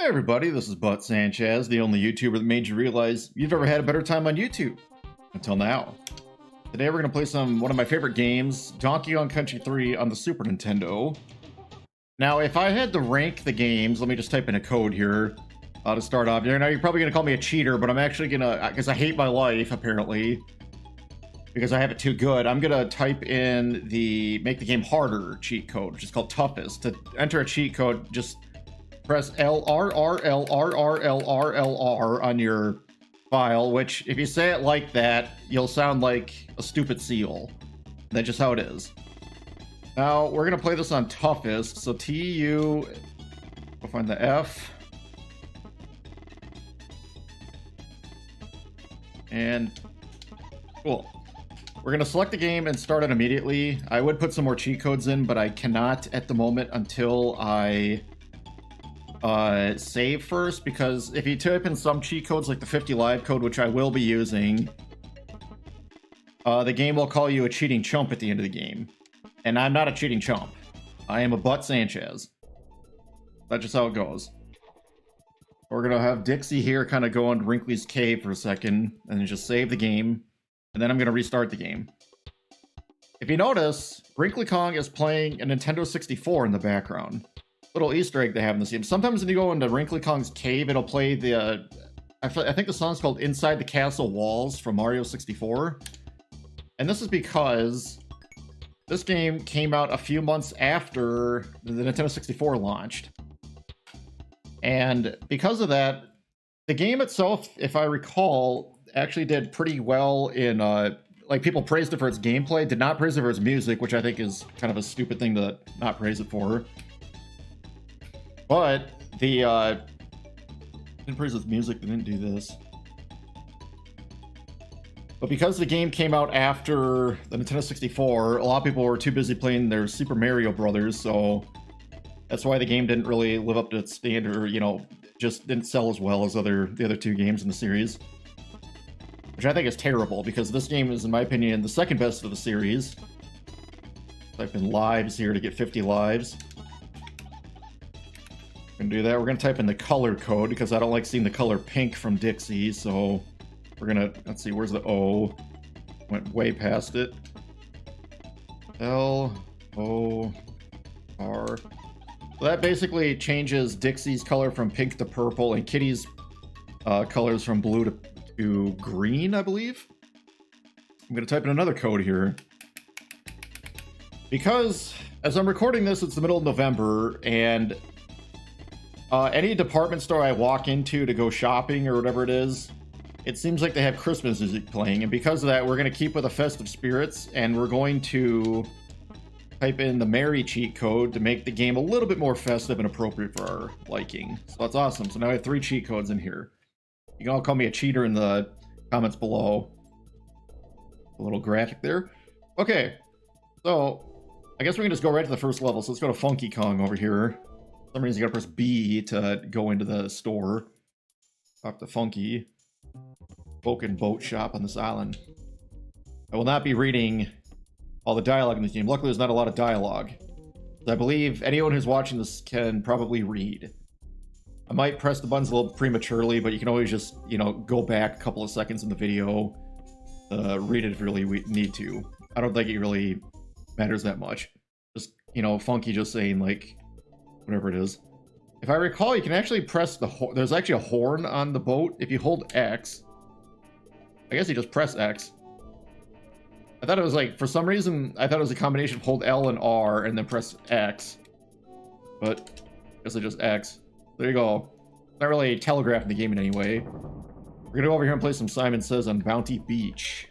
Hey everybody, this is Butt Sanchez, the only YouTuber that made you realize you've ever had a better time on YouTube. Until now. Today we're going to play one of my favorite games, Donkey Kong Country 3 on the Super Nintendo. Now, if I had to rank the games, let me just type in a code here to start off. Now, you're probably going to call me a cheater, but I'm actually going to, because I hate my life, apparently, because I have it too good, I'm going to type in the make the game harder cheat code, which is called TUFST. To enter a cheat code, just press LRRLRRLRLR on your file, which if you say it like that, you'll sound like a stupid seal. That's just how it is. Now, we're going to play this on toughest, so TU, we'll find the F. And cool. We're going to select the game and start it immediately. I would put some more cheat codes in, but I cannot at the moment until I save first, because if you type in some cheat codes like the 50 live code, which I will be using, the game will call you a cheating chump at the end of the game. And I'm not a cheating chump. I am a Butt Sanchez. That's just how it goes. We're gonna have Dixie here kind of go into Wrinkly's cave for a second, and then just save the game, and then I'm gonna restart the game. If you notice, Wrinkly Kong is playing a Nintendo 64 in the background. Little Easter egg they have in this game. Sometimes when you go into Wrinkly Kong's cave, it'll play the I think the song's called Inside the Castle Walls from Mario 64. And this is because this game came out a few months after the Nintendo 64 launched. And because of that, the game itself, if I recall, actually did pretty well in like, people praised it for its gameplay, did not praise it for its music, which I think is kind of a stupid thing to not praise it for. But the didn't praise its music, they didn't do this. But because the game came out after the Nintendo 64, a lot of people were too busy playing their Super Mario Brothers, so that's why the game didn't really live up to its standard, or, you know, just didn't sell as well as the other two games in the series. Which I think is terrible, because this game is, in my opinion, the second best of the series. Type in lives here to get 50 lives. We're gonna do that. We're gonna type in the color code, because I don't like seeing the color pink from Dixie, so we're gonna, let's see, where's the O? Went way past it. L-O-R. So that basically changes Dixie's color from pink to purple, and Kitty's colors from blue to green, I believe. I'm gonna type in another code here. Because, as I'm recording this, it's the middle of November, and any department store I walk into to go shopping or whatever it is, it seems like they have Christmas music playing, and because of that, we're going to keep with the festive spirits, and we're going to type in the Merry cheat code to make the game a little bit more festive and appropriate for our liking. So that's awesome. So now I have 3 cheat codes in here. You can all call me a cheater in the comments below. A little graphic there. Okay, so I guess we can just go right to the first level. So let's go to Funky Kong over here. For some reason you gotta press B to go into the store. Talk to Funky. Spoken boat shop on this island. I will not be reading all the dialogue in this game. Luckily, there's not a lot of dialogue. I believe anyone who's watching this can probably read. I might press the buttons a little prematurely, but you can always just, you know, go back a couple of seconds in the video, read it if you really need to. I don't think it really matters that much. Just, you know, Funky just saying, like, whatever it is. If I recall, you can actually press the horn. There's actually a horn on the boat. If you hold X, I guess you just press X. I thought it was like, for some reason, I thought it was a combination of hold L and R and then press X. But I guess I just X. There you go. Not really telegraphing the game in any way. We're gonna go over here and play some Simon Says on Bounty Beach.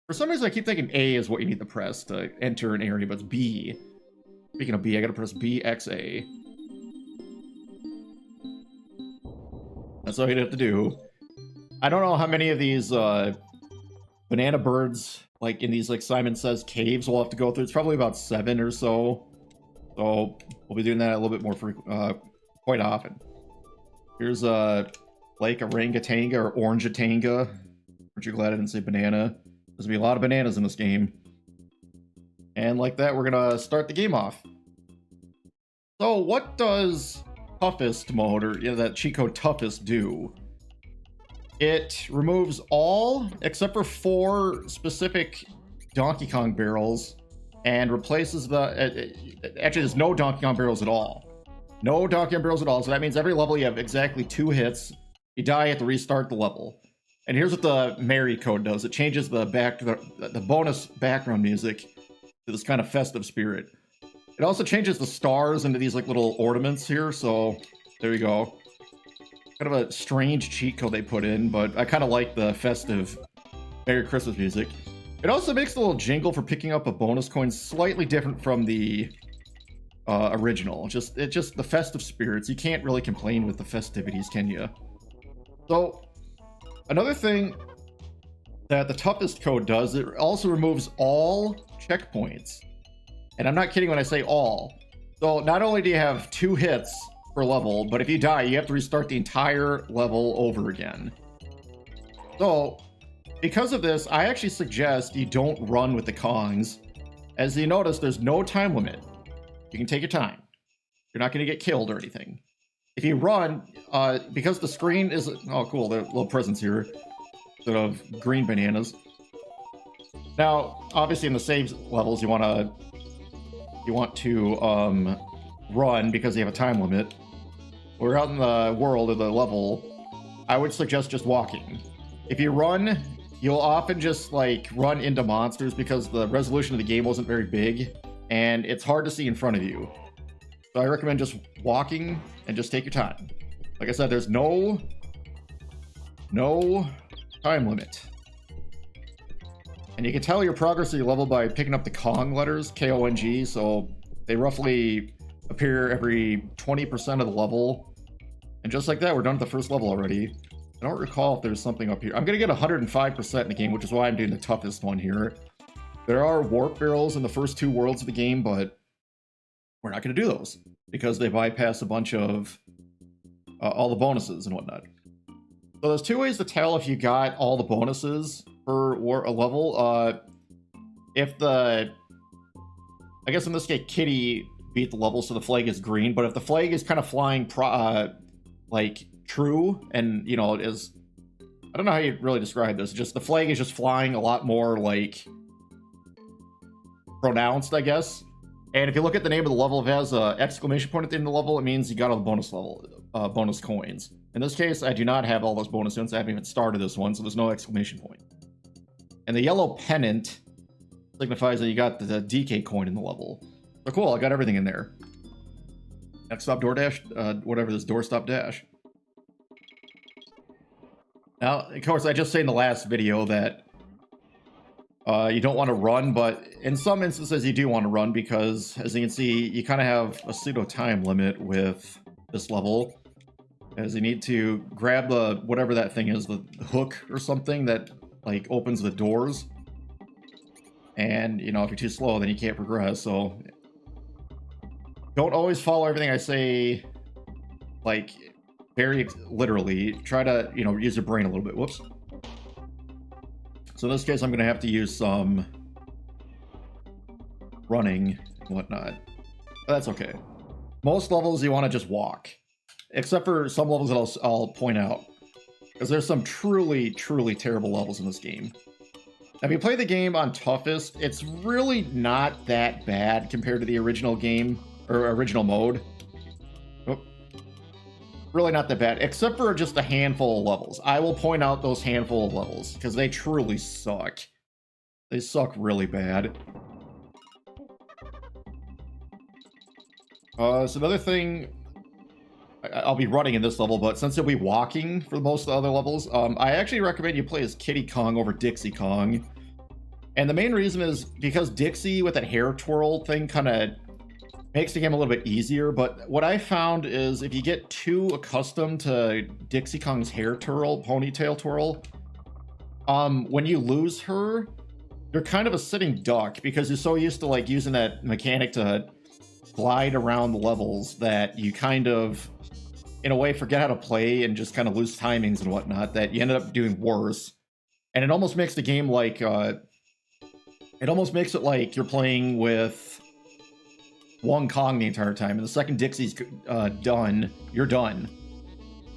For some reason, I keep thinking A is what you need to press to enter an area, but it's B. Speaking of B, I gotta press B, X, A. That's all you have to do. I don't know how many of these banana birds, like in these, like, Simon Says caves we'll have to go through. It's probably about 7 or so. So we'll be doing that a little bit more quite often. Here's Lake Orangatanga or Orangatanga. Aren't you glad I didn't say banana? There's gonna be a lot of bananas in this game. And like that, we're gonna start the game off. So what does TUFST mode, or that cheat code TUFST do. It removes all except for 4 specific Donkey Kong barrels and replaces the... actually, there's no Donkey Kong barrels at all. No Donkey Kong barrels at all, so that means every level you have exactly 2 hits. You die, you have to restart the level. And here's what the Mary code does. It changes the bonus background music to this kind of festive spirit. It also changes the stars into these like little ornaments here, so there you go. Kind of a strange cheat code they put in, but I kind of like the festive Merry Christmas music. It also makes the little jingle for picking up a bonus coin slightly different from the original. Just the festive spirits. You can't really complain with the festivities, can you? So another thing that the TUFST code does, it also removes all checkpoints. And I'm not kidding when I say all. So not only do you have 2 hits per level, but if you die, you have to restart the entire level over again. So because of this, I actually suggest you don't run with the Kongs. As you notice, there's no time limit. You can take your time. You're not going to get killed or anything. If you run, because the screen is... oh, cool, there are little presents here. Instead of green bananas. Now, obviously in the save levels, you want to run because you have a time limit. We're out in the world of the level. I would suggest just walking. If you run, you'll often just like run into monsters because the resolution of the game wasn't very big and it's hard to see in front of you. So I recommend just walking and just take your time. Like I said, there's no time limit. And you can tell your progress of your level by picking up the Kong letters, K-O-N-G, so they roughly appear every 20% of the level. And just like that, we're done with the first level already. I don't recall if there's something up here. I'm going to get 105% in the game, which is why I'm doing the toughest one here. There are warp barrels in the first 2 worlds of the game, but we're not going to do those because they bypass a bunch of all the bonuses and whatnot. So there's 2 ways to tell if you got all the bonuses for a level. If the... I guess in this case, Kitty beat the level, so the flag is green, but if the flag is kind of flying like true and, you know, is... I don't know how you really describe this. Just the flag is just flying a lot more, like, pronounced, I guess. And if you look at the name of the level, if it has an exclamation point at the end of the level, it means you got all the bonus coins. In this case, I do not have all those bonus coins. I haven't even started this one, so there's no exclamation point. And the yellow pennant signifies that you got the DK coin in the level. So cool, I got everything in there. Next stop DoorDash, whatever this Doorstop Dash. Now, of course, I just said in the last video that you don't want to run, but in some instances you do want to run because, as you can see, you kind of have a pseudo time limit with this level, as you need to grab the whatever that thing is, the hook or something that like opens the doors, and you know, if you're too slow then you can't progress. So don't always follow everything I say like very literally. Try to, you know, use your brain a little bit. Whoops. So in this case, I'm going to have to use some running and whatnot. But that's okay. Most levels you want to just walk. Except for some levels that I'll point out. Because there's some truly, truly terrible levels in this game. Now, if you play the game on toughest, it's really not that bad compared to the original game, or original mode. Oh. Really not that bad, except for just a handful of levels. I will point out those handful of levels, because they truly suck. They suck really bad. So another thing, I'll be running in this level, but since you'll be walking for most of the other levels, I actually recommend you play as Kiddy Kong over Dixie Kong. And the main reason is because Dixie with that hair twirl thing kind of makes the game a little bit easier, but what I found is if you get too accustomed to Dixie Kong's hair twirl, ponytail twirl, when you lose her, you're kind of a sitting duck because you're so used to like using that mechanic to glide around the levels that you kind of, in a way, forget how to play and just kind of lose timings and whatnot, that you ended up doing worse. And it almost makes the game like, it almost makes it like you're playing with one Kong the entire time, and the second Dixie's done, you're done.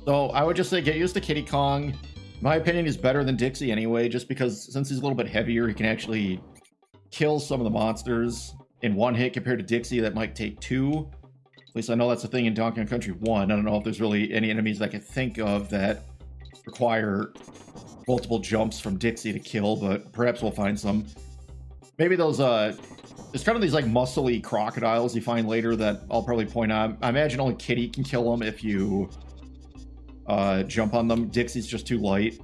So I would just say get used to Kiddy Kong. In my opinion, he's better than Dixie anyway, just because since he's a little bit heavier, he can actually kill some of the monsters in one hit compared to Dixie that might take two. At least I know that's a thing in Donkey Kong Country 1. I don't know if there's really any enemies I can think of that require multiple jumps from Dixie to kill, but perhaps we'll find some. Maybe those, there's kind of these like muscly crocodiles you find later that I'll probably point out. I imagine only Kiddy can kill them if you jump on them. Dixie's just too light.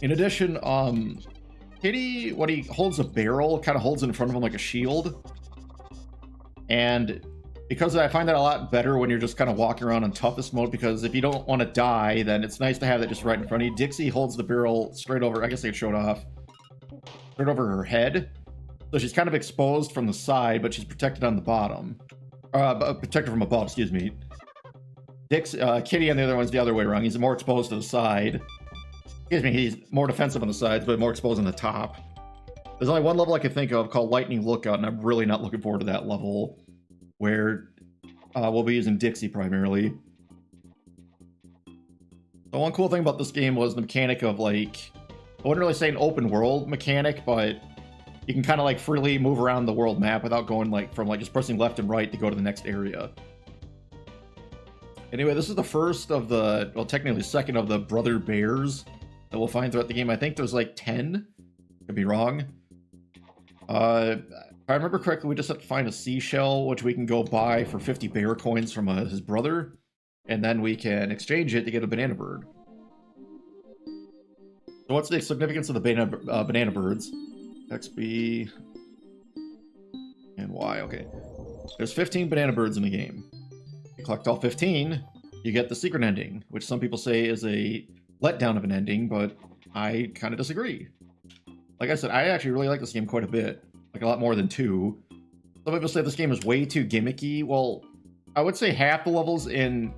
In addition, Kiddy, when he holds a barrel, kind of holds it in front of him like a shield. And because I find that a lot better when you're just kind of walking around in toughest mode, because if you don't want to die, then it's nice to have that just right in front of you. Dixie holds the barrel straight over, I guess I could show it off, straight over her head. So she's kind of exposed from the side, but she's protected on the bottom. Protected from above, excuse me. Kiddy on the other one's the other way around. He's more exposed to the side. Excuse me, he's more defensive on the sides, but more exposed on the top. There's only one level I can think of called Lightning Lookout, and I'm really not looking forward to that level, where we'll be using Dixie primarily. The one cool thing about this game was the mechanic of, like, I wouldn't really say an open world mechanic, but you can kind of like freely move around the world map without going like from like just pressing left and right to go to the next area. Anyway, this is the first of the, well, technically second of the brother bears that we'll find throughout the game. I think there's like 10. Could be wrong. If I remember correctly, we just have to find a seashell, which we can go buy for 50 bear coins from his brother, and then we can exchange it to get a banana bird. So what's the significance of the banana birds? X, B, and Y. Okay. There's 15 banana birds in the game. You collect all 15, you get the secret ending, which some people say is a letdown of an ending, but I kind of disagree. Like I said, I actually really like this game quite a bit. Like a lot more than 2. Some people say this game is way too gimmicky. Well, I would say half the levels in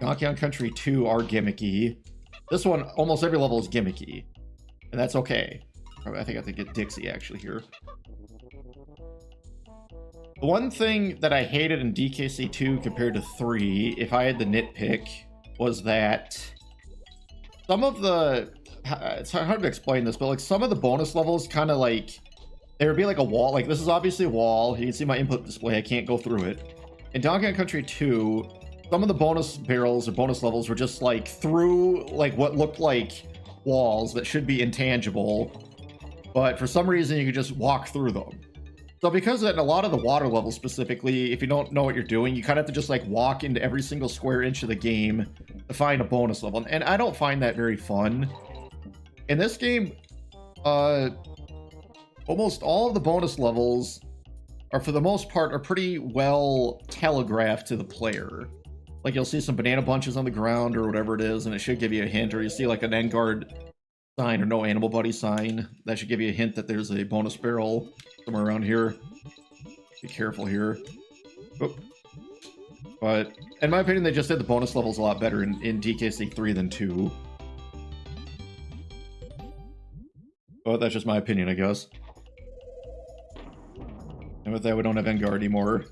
Donkey Kong Country 2 are gimmicky. This one, almost every level is gimmicky. And that's okay. I think I have to get Dixie actually here. The one thing that I hated in DKC 2 compared to 3, if I had to nitpick, was that some of the... It's hard to explain this, but like some of the bonus levels kind of like... There would be like a wall. Like this is obviously a wall. You can see my input display. I can't go through it. In Donkey Kong Country 2, some of the bonus barrels or bonus levels were just like through like what looked like walls that should be intangible. But for some reason, you could just walk through them. So because in a lot of the water levels specifically, if you don't know what you're doing, you kind of have to just like walk into every single square inch of the game to find a bonus level. And I don't find that very fun. In this game, almost all of the bonus levels are, for the most part, are pretty well telegraphed to the player. Like you'll see some banana bunches on the ground or whatever it is, and it should give you a hint, or you see like an Endguard sign or no animal buddy sign. That should give you a hint that there's a bonus barrel somewhere around here. Be careful here. Oop. But in my opinion, they just did the bonus levels a lot better in DKC 3 than 2. But that's just my opinion, I guess. And with that, we don't have Endguard anymore.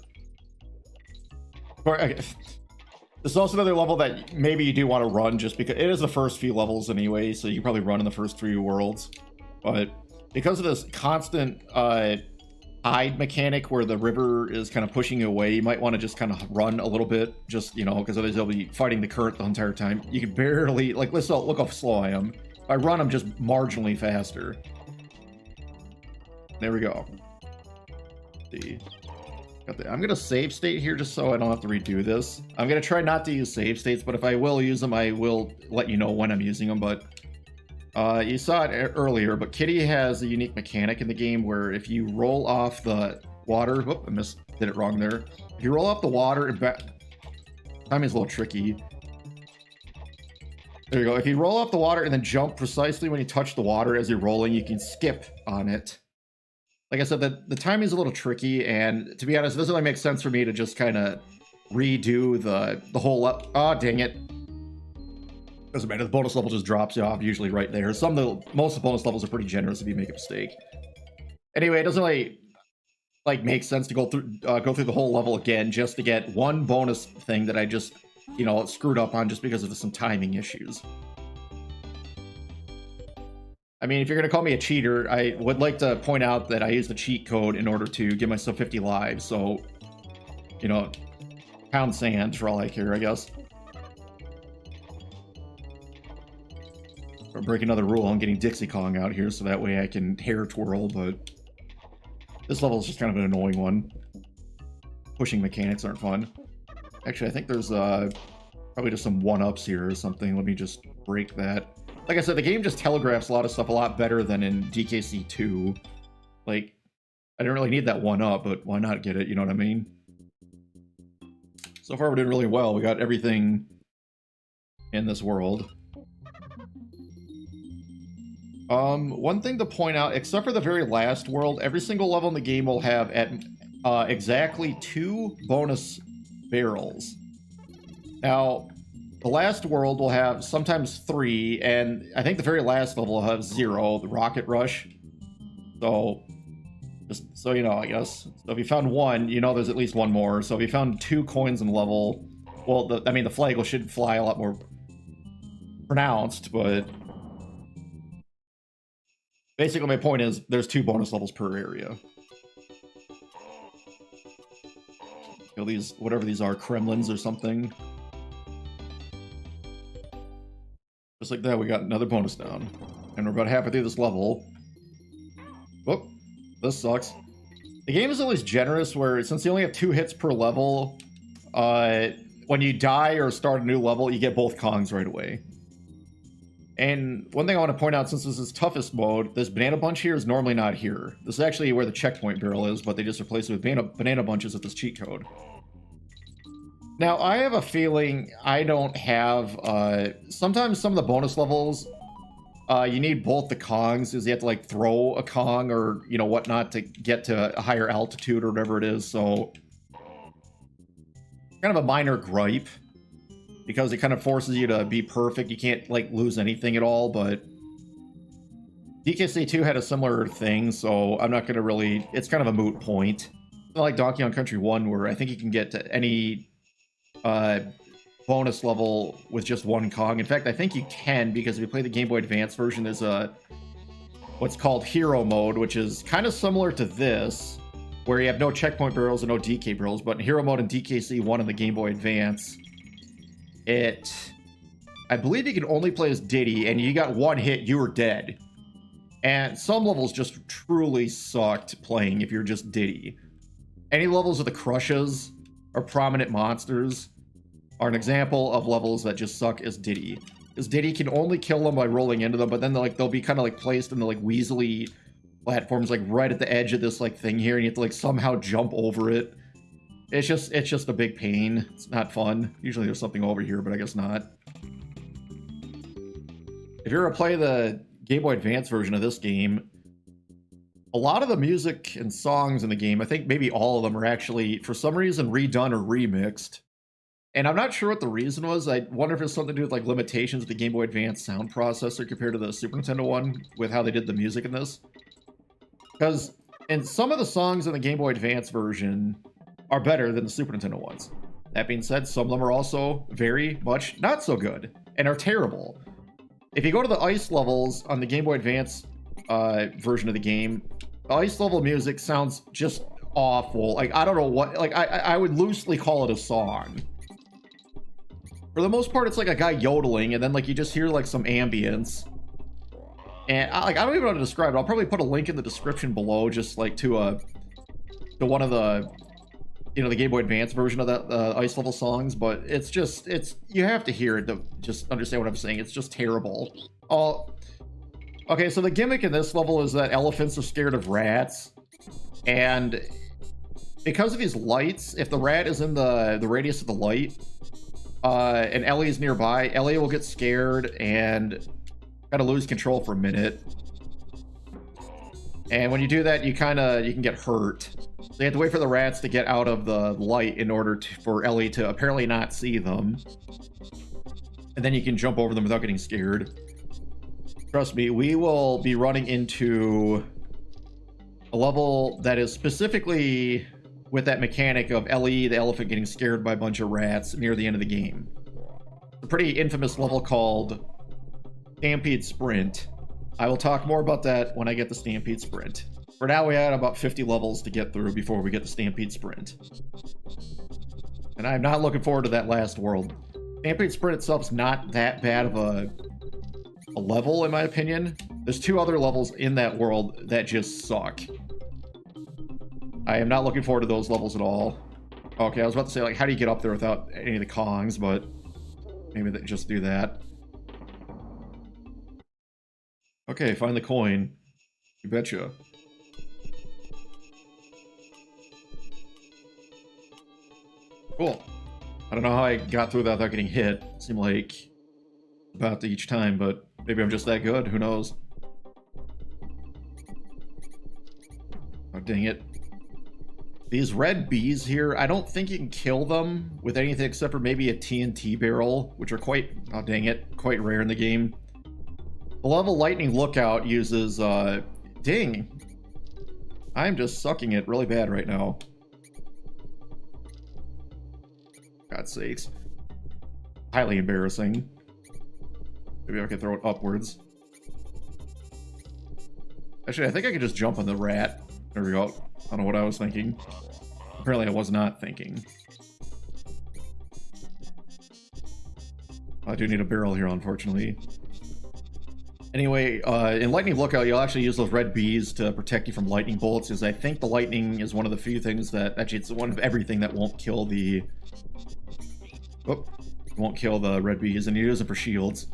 There's also another level that maybe you do want to run just because it is the first few levels anyway, so you can probably run in the first 3 worlds. But because of this constant tide mechanic where the river is kind of pushing you away, you might want to just kind of run a little bit, just, you know, because otherwise they'll be fighting the current the entire time. You can barely, like, look how slow I am. If I run, I'm just marginally faster. There we go. See. I'm going to save state here just so I don't have to redo this. I'm going to try not to use save states, but if I will use them, I will let you know when I'm using them. But you saw it earlier, but Kiddy has a unique mechanic in the game where if you roll off the water... Whoop, I did it wrong there. If you roll off the water... Timing's a little tricky. There you go. If you roll off the water and then jump precisely when you touch the water as you're rolling, you can skip on it. Like I said, the timing's a little tricky, and to be honest, it doesn't really make sense for me to just kind of redo the whole... Oh, dang it. Doesn't matter, the bonus level just drops you off, usually right there. Most of the bonus levels are pretty generous if you make a mistake. Anyway, it doesn't really... like make sense to go through the whole level again just to get one bonus thing that I just, you know, screwed up on just because of some timing issues. I mean, if you're gonna call me a cheater, I would like to point out that I used a cheat code in order to give myself 50 lives, so, you know, pound sand for all I care, I guess. Or break another rule, I'm getting Dixie Kong out here so that way I can hair twirl, but this level is just kind of an annoying one. Pushing mechanics aren't fun. Actually, I think there's probably just some one-ups here or something. Let me just break that. Like I said, the game just telegraphs a lot of stuff a lot better than in DKC 2. Like, I didn't really need that one-up, but why not get it, you know what I mean? So far we're doing really well. We got everything in this world. One thing to point out, except for the very last world, every single level in the game will have at exactly 2 bonus barrels. Now, the last world will have sometimes 3, and I think the very last level will have 0, the Rocket Rush. So, just so you know, I guess. So if you found 1, you know there's at least 1 more. So if you found 2 coins in the level, well, the flag should fly a lot more pronounced, but basically my point is there's 2 bonus levels per area. You know, these, whatever these are, Kremlins or something. Just like that, we got another bonus down. And we're about halfway through this level. Whoop. This sucks. The game is at least generous where, since you only have 2 hits per level, when you die or start a new level, you get both Kongs right away. And one thing I want to point out, since this is toughest mode, this banana bunch here is normally not here. This is actually where the checkpoint barrel is, but they just replaced it with banana bunches with this cheat code. Now, I have a feeling I don't have, sometimes some of the bonus levels, you need both the Kongs, because you have to, like, throw a Kong or, you know, whatnot to get to a higher altitude or whatever it is, so kind of a minor gripe, because it kind of forces you to be perfect. You can't, like, lose anything at all, but DKC 2 had a similar thing, so I'm not going to really, it's kind of a moot point. It's not like Donkey Kong Country 1, where I think you can get to any bonus level with just 1 Kong. In fact, I think you can, because if you play the Game Boy Advance version, there's a what's called Hero Mode, which is kind of similar to this, where you have no checkpoint barrels and no DK barrels, but in Hero Mode and DKC 1 on the Game Boy Advance, I believe you can only play as Diddy, and you got 1 hit, you were dead. And some levels just truly sucked playing if you're just Diddy. Any levels with the crushes or prominent monsters are an example of levels that just suck as Diddy. Because Diddy can only kill them by rolling into them, but then they'll be kind of like placed in the like weaselly platforms, like right at the edge of this like thing here, and you have to like somehow jump over it. It's just a big pain. It's not fun. Usually there's something over here, but I guess not. If you're gonna play the Game Boy Advance version of this game, a lot of the music and songs in the game, I think maybe all of them, are actually, for some reason, redone or remixed. And I'm not sure what the reason was. I wonder if it's something to do with like limitations of the Game Boy Advance sound processor compared to the Super Nintendo one, with how they did the music in this. Because in some of the songs in the Game Boy Advance version are better than the Super Nintendo ones. That being said, some of them are also very much not so good and are terrible. If you go to the ice levels on the Game Boy Advance version of the game, the ice level music sounds just awful. Like, I don't know what, like, I would loosely call it a song. For the most part, it's like a guy yodeling, and then like you just hear like some ambience. And I don't even know how to describe it. I'll probably put a link in the description below, just like to one of the, you know, the Game Boy Advance version of that ice level songs. But it's you have to hear it to just understand what I'm saying. It's just terrible. Okay, so the gimmick in this level is that elephants are scared of rats, and because of these lights, if the rat is in the radius of the light, and Ellie is nearby, Ellie will get scared and gotta lose control for a minute. And when you do that, you can get hurt. So you have to wait for the rats to get out of the light in order for Ellie to apparently not see them. And then you can jump over them without getting scared. Trust me, we will be running into A level that is specifically with that mechanic of Ellie, the elephant, getting scared by a bunch of rats near the end of the game. A pretty infamous level called Stampede Sprint. I will talk more about that when I get the Stampede Sprint. For now, we had about 50 levels to get through before we get the Stampede Sprint. And I'm not looking forward to that last world. Stampede Sprint itself is not that bad of a level, in my opinion. There's 2 other levels in that world that just suck. I am not looking forward to those levels at all. Okay, I was about to say, like, how do you get up there without any of the Kongs, but maybe they just do that. Okay, find the coin. You betcha. Cool. I don't know how I got through that without getting hit. It seemed like about each time, but maybe I'm just that good. Who knows? Oh, dang it. These red bees here, I don't think you can kill them with anything except for maybe a TNT barrel, which are quite, oh dang it, quite rare in the game. The level Lightning Lookout uses, dang. I'm just sucking it really bad right now. God's sakes. Highly embarrassing. Maybe I can throw it upwards. Actually, I think I could just jump on the rat. There we go. I don't know what I was thinking. Apparently I was not thinking. I do need a barrel here, unfortunately. Anyway, in Lightning Lookout, you'll actually use those red bees to protect you from lightning bolts, because I think the lightning is one of the few things that... Actually, it's one of everything that won't kill the... Oh, won't kill the red bees, and you use them for shields.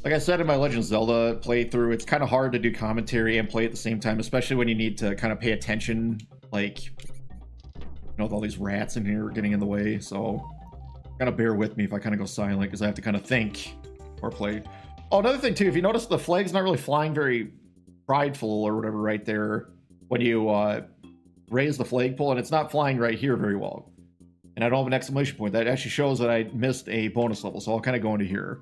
Like I said in my Legend of Zelda playthrough, it's kind of hard to do commentary and play at the same time, especially when you need to kind of pay attention, like, you know, with all these rats in here getting in the way, so kind of bear with me if I kind of go silent, because I have to kind of think or play. Oh, another thing too, if you notice the flag's not really flying very prideful or whatever right there when you raise the flagpole, and it's not flying right here very well. And I don't have an exclamation point. That actually shows that I missed a bonus level, so I'll kind of go into here.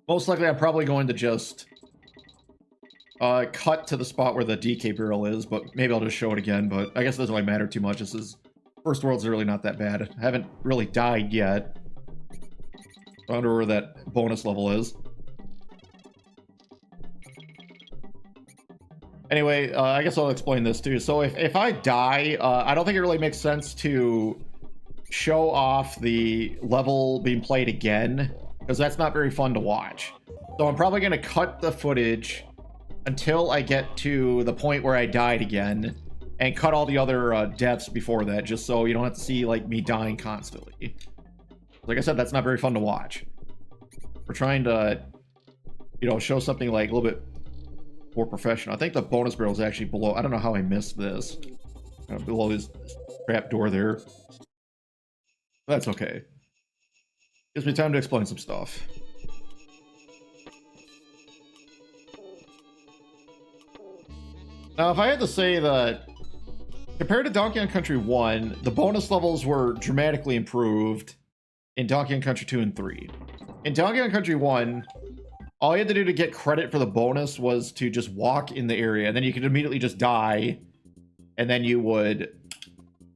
Most likely, I'm probably going to just cut to the spot where the DK barrel is, but maybe I'll just show it again, but I guess it doesn't really matter too much. This is... First world's really not that bad. I haven't really died yet. I wonder where that bonus level is. Anyway, I guess I'll explain this too. So if I die, I don't think it really makes sense to show off the level being played again, because that's not very fun to watch. So I'm probably going to cut the footage until I get to the point where I died again, and cut all the other deaths before that, just so you don't have to see like me dying constantly. Like I said, that's not very fun to watch. We're trying to, you know, show something like a little bit more professional. I think the bonus barrel is actually below. I don't know how I missed this. Below this trap door there. That's okay. Gives me time to explain some stuff. Now, if I had to say that, compared to Donkey Kong Country 1, the bonus levels were dramatically improved in Donkey Kong Country 2 and 3. In Donkey Kong Country 1, all you had to do to get credit for the bonus was to just walk in the area, and then you could immediately just die, and then you would...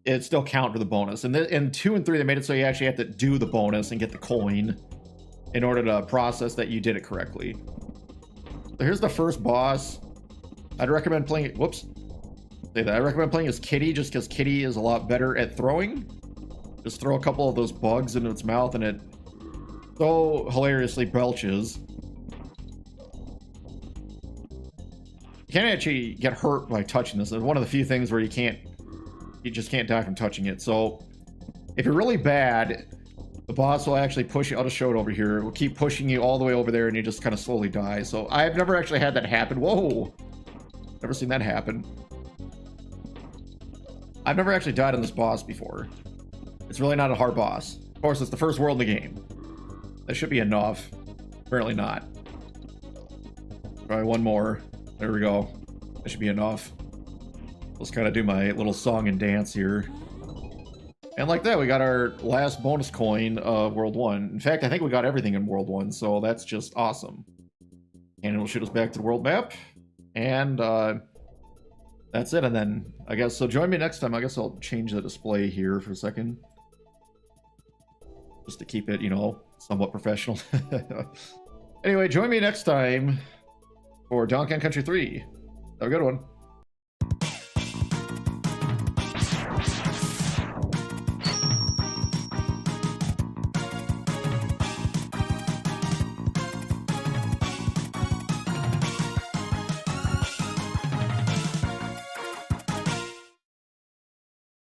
It'd still count for the bonus. And in 2 and 3, they made it so you actually have to do the bonus and get the coin in order to process that you did it correctly. So here's the first boss. I'd recommend playing it... Whoops. Say that. I recommend playing as Kitty, just because Kitty is a lot better at throwing. Just throw a couple of those bugs into its mouth, and it so hilariously belches. You can't actually get hurt by touching this. It's one of the few things where you just can't die from touching it. So if you're really bad, the boss will actually push you. I'll just show it over here. It will keep pushing you all the way over there, and you just kind of slowly die. So I've never actually had that happen. Whoa! Never seen that happen. I've never actually died on this boss before. It's really not a hard boss. Of course, it's the first world in the game. That should be enough. Apparently not. Try one more. There we go. That should be enough. Let's kind of do my little song and dance here. And like that, we got our last bonus coin of World 1. In fact, I think we got everything in World 1, so that's just awesome. And it'll shoot us back to the world map. And that's it. And then I guess so. Join me next time. I guess I'll change the display here for a second, just to keep it, you know, somewhat professional. Anyway, join me next time for Donkey Kong Country 3. Have a good one.